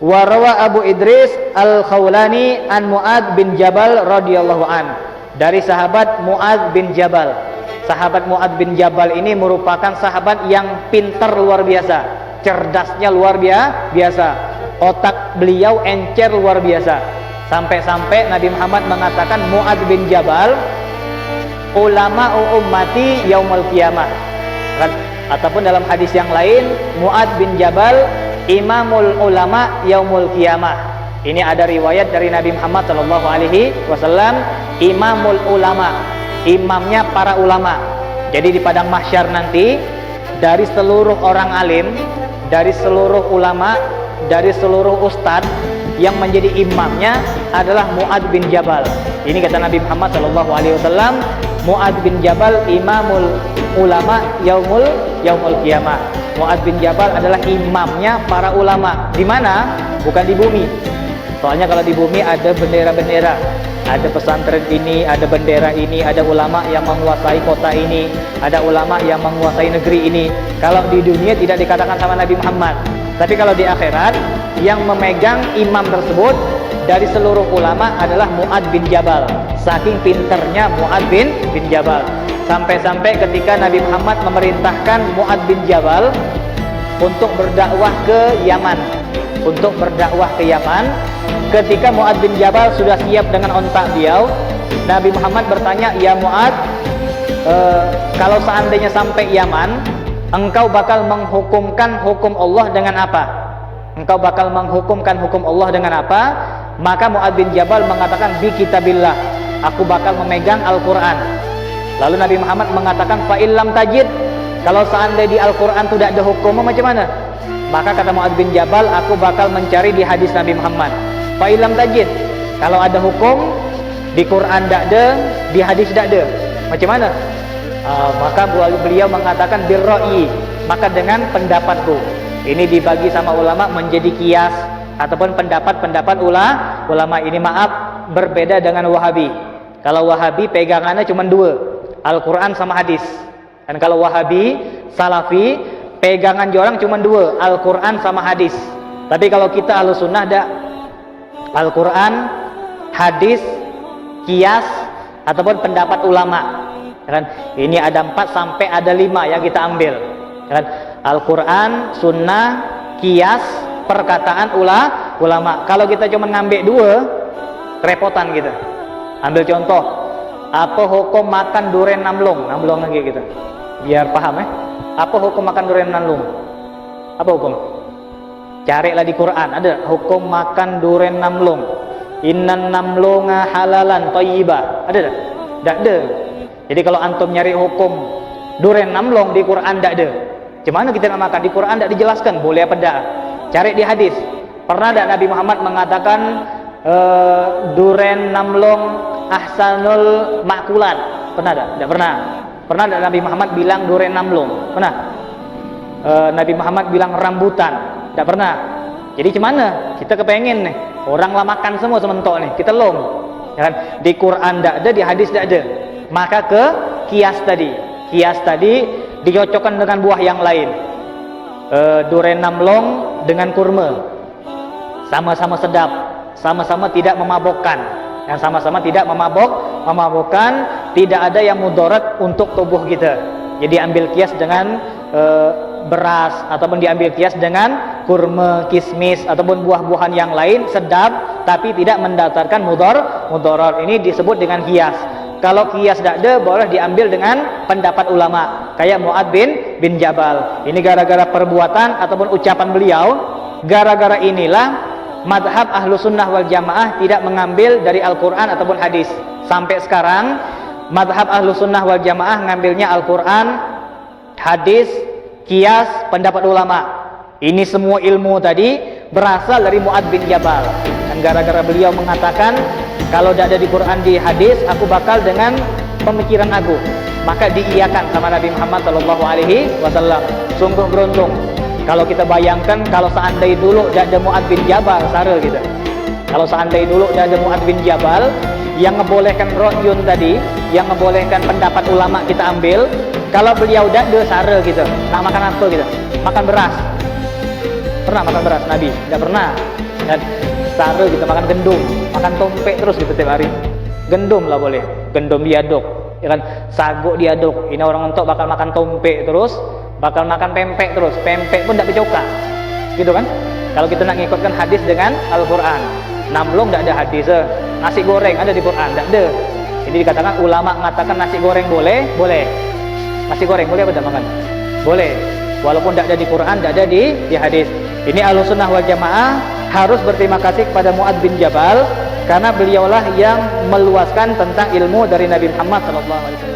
Wa rawa Abu Idris Al-Khawlani an Mu'adz bin Jabal radhiyallahu an, dari sahabat Mu'adz bin Jabal. Sahabat Mu'adz bin Jabal ini merupakan sahabat yang pintar luar biasa, cerdasnya luar biasa, otak beliau encer luar biasa. Sampai-sampai Nabi Muhammad mengatakan Mu'adz bin Jabal ulama ummati yaumul qiyamah. Ataupun dalam hadis yang lain, Mu'adz bin Jabal imamul ulama yaumul qiyamah. Ini ada riwayat dari Nabi Muhammad sallallahu alaihi wasallam, imamul ulama, imamnya para ulama. Jadi di padang mahsyar nanti, dari seluruh orang alim, dari seluruh ulama, dari seluruh ustadz, yang menjadi imamnya adalah Mu'adz bin Jabal. Ini kata Nabi Muhammad sallallahu alaihi wasallam, Mu'adz bin Jabal imamul ulama yaumul qiyamah. Mu'adz bin Jabal adalah imamnya para ulama. Di mana? Bukan di bumi. Soalnya kalau di bumi ada bendera-bendera, ada pesantren ini, ada bendera ini, ada ulama yang menguasai kota ini, ada ulama yang menguasai negeri ini. Kalau di dunia tidak dikatakan sama Nabi Muhammad. Tapi kalau di akhirat, yang memegang imam tersebut dari seluruh ulama adalah Mu'adz bin Jabal. Saking pinternya Mu'adz bin Jabal, sampai-sampai ketika Nabi Muhammad memerintahkan Mu'adz bin Jabal untuk berdakwah ke Yaman, ketika Mu'adz bin Jabal sudah siap dengan ontak beliau, Nabi Muhammad bertanya, "Ya Mu'adz, kalau seandainya sampai Yaman, engkau bakal menghukumkan hukum Allah dengan apa? Engkau bakal menghukumkan hukum Allah dengan apa?" Maka Mu'adz bin Jabal mengatakan, "Bi kitabillah, aku bakal memegang Al-Quran." Lalu Nabi Muhammad mengatakan, "Fa illam tajid, kalau seandainya di Al-Quran tidak ada hukum, macam mana?" Maka kata Mu'adz bin Jabal, "Aku bakal mencari di hadis Nabi Muhammad." Fa illam tajid, kalau ada hukum di Quran tidak ada, di hadis tidak ada, macam mana? Maka beliau mengatakan birra'i, maka dengan pendapatku. Ini dibagi sama ulama menjadi kias ataupun pendapat-pendapat ulama. Ini maaf, berbeda dengan Wahabi. Kalau Wahabi pegangannya cuma dua, Al-Quran sama hadis. Dan kalau Wahabi, Salafi, pegangan orang cuma dua, Al-Quran sama hadis. Tapi kalau kita Ahlussunnah ada Al-Quran, hadis, kias ataupun pendapat ulama. Kan? Ini ada 4 sampai ada 5 yang kita ambil. Kan? Al-Quran, sunnah, kias, perkataan ulama. Kalau kita cuma ngambil 2, kerepotan kita. Ambil contoh, apa hukum makan durian namlung lagi gitu, biar paham ya. Apa hukum makan durian namlung? Apa hukum? Carilah di Quran, ada hukum makan durian namlung. Innan namlunga halalan thayyibah. Ada tak? Tak ada. Jadi kalau antum nyari hukum durian namlung di Quran tak ada. Gimana kita nak makan? Di Quran tak dijelaskan boleh apa tak. Cari di hadis. Pernah tak Nabi Muhammad mengatakan durian namlung ahsanul makulat? Pernah tak? Tak pernah. Pernah tak Nabi Muhammad bilang durian namlung? Pernah. Nabi Muhammad bilang rambutan? Tak pernah. Jadi gimana? Kita kepengen nih, orang lah makan semua sementok nih, kita lom. Ya kan? Di Quran tak ada, di hadis tak ada. Maka ke kias tadi. Kias tadi dicocokkan dengan buah yang lain. Durian namlong dengan kurma, sama-sama sedap, sama-sama tidak memabukkan. Yang sama-sama tidak memabukkan, tidak ada yang mudarat untuk tubuh kita. Jadi ambil kias dengan beras, ataupun diambil kias dengan kurma, kismis, ataupun buah-buahan yang lain sedap tapi tidak mendatangkan mudarat. Ini disebut dengan kias. Kalau kias tidak ada, boleh diambil dengan pendapat ulama kayak Mu'adz bin Jabal. Ini gara-gara perbuatan ataupun ucapan beliau. Gara-gara inilah madhab Ahlussunnah wal Jamaah tidak mengambil dari Al-Quran ataupun hadis. Sampai sekarang madhab Ahlussunnah wal Jamaah ngambilnya Al-Quran, hadis, kias, pendapat ulama. Ini semua ilmu tadi berasal dari Mu'adz bin Jabal. Dan gara-gara beliau mengatakan, kalau tidak ada di Quran, di hadis, aku bakal dengan pemikiran aku. Maka diiyakan sama Nabi Muhammad SAW. Sungguh beruntung. Kalau kita bayangkan, kalau seandainya dulu tidak ada Mu'adz bin Jabal, sara kita. Kalau seandainya dulu tidak ada Mu'adz bin Jabal, yang membolehkan ro'yun tadi, yang membolehkan pendapat ulama kita ambil. Kalau beliau tidak ada, sara kita. Nak makan apa kita? Makan beras. Pernah makan beras Nabi? Tidak pernah. Dan cara kita makan gendum, makan tompek terus gitu tiap hari. Gendum lah boleh, gendum diaduk, ya kan, sagu diaduk. Ini orang untuk bakal makan tompek terus, bakal makan pempek terus, pempek pun tidak bercoka, gitu kan? Kalau kita nak ngikutkan hadis dengan Al-Quran, namlong tidak ada hadis. Nasi goreng ada di Quran, tidak ada. Jadi dikatakan ulama mengatakan nasi goreng boleh, boleh. Nasi goreng boleh apa tidak makan? Boleh. Walaupun tidak ada di Quran, tidak ada di hadis. Ini Ahlussunnah wal Jamaah harus berterima kasih kepada Mu'adz bin Jabal karena beliaulah yang meluaskan tentang ilmu dari Nabi Muhammad SAW.